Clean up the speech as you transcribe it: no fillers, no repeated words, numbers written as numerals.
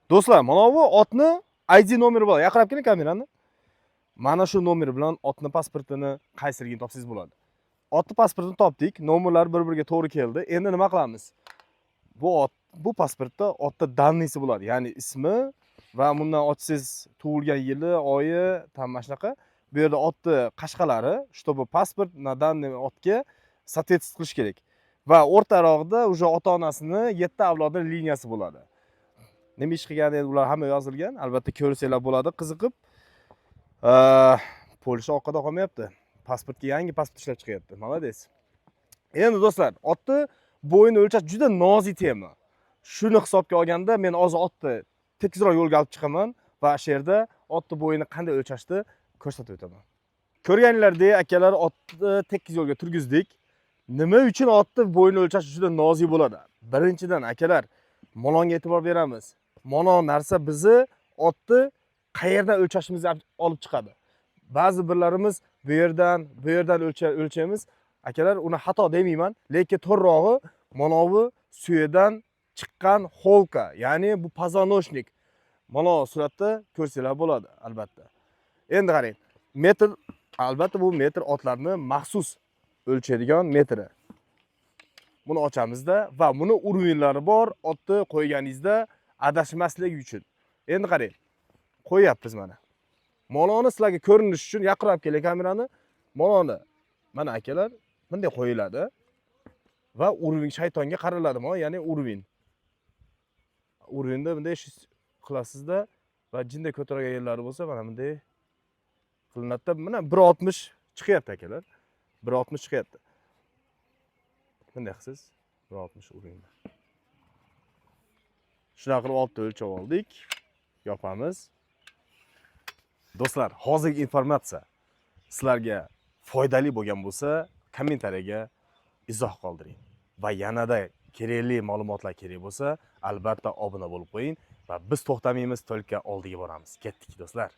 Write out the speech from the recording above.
Do'stlar, mana bu otni ID nomeri bor. Yaqinlab keling kamerani. Mana shu nomer bilan otni pasportini qaysiligini topsangiz bo'ladi. Otni pasportini topdik, nomerlar bir-biriga to'g'ri keldi. Endi nima qilamiz? Bu pasportda otda dannisi bo'ladi, ya'ni ismi va bundan otsiz tug'ilgan yili, oyi, tam mana shunaqa. Bu yerda otni qashqalari, чтобы pasport на данный otga соответствовать qilish kerak. Va o'rtarog'ida уже ota-onasini 7 avlodi liniyasi bo'ladi. Nima ish qilgani endi ular hamma yozilgan. Albatta ko'rsanglar bo'ladi, qiziqib. Polsha orqada qolmayapti. Pasportga yangi pasport ishlab chiqyapti. Молодец. Endi do'stlar, otni bo'yini o'lchash juda nozik tema. Shuni hisobga olganda men hozir otni tekisroq yo'lga olib chiqaman va shu yerda otni bo'yini qanday o'lchashni ko'rsatib o'taman. Ko'rganinglardek, akalar, otni tekis yo'lga turgizdik. Nima uchun otni bo'yini o'lchash juda nozik bo'ladi? Birinchidan, akalar, molonga e'tibor beramiz. Molon narsa bizni otni qayerdan o'lchashimizni olib chiqadi. Ba'zi birlarimiz bu yerdan o'lchaymiz. Akalar, uni xato demayman, lekin to'g'rirog'i mana bu suyadan chiqqan holka, ya'ni bu pozonoshnik. Mana suratda ko'rsanglar bo'ladi, albatta. Endi qarang, metr, albatta bu metr otlarni maxsus o'lchaydigan metri. Buni ochamizda va buni urinlari bor, otni qo'yganingizda adashmasligi uchun. Endi qarang, qo'yapmiz mana. Moloni sizlarga ko'rinish uchun yaqinlab keling kamerani. Moloni mana akalar bunday qo'yiladi va urvin shaytonga qaraladi, ya'ni urvin. Urvinda bunday qilasizda va jinday ko'targan yerlari bo'lsa mana bunday qilinadi. Mana 1.60 chiqyapti akalar. 1.60 chiqyapti. Bunday qilsiz 1.60 urvinda. Shunaqa qilib oltni o'lchab oldik. Yopamiz. Do'stlar, hozirgi informatsiya sizlarga foydali bo'lgan bo'lsa, kommentariyaga izoh qoldiring. Va yanada kerakli ma'lumotlar kerak bo'lsa, albatta obuna bo'lib qo'ying va biz to'xtamaymiz, только oldiga boramiz. Ketdik do'stlar.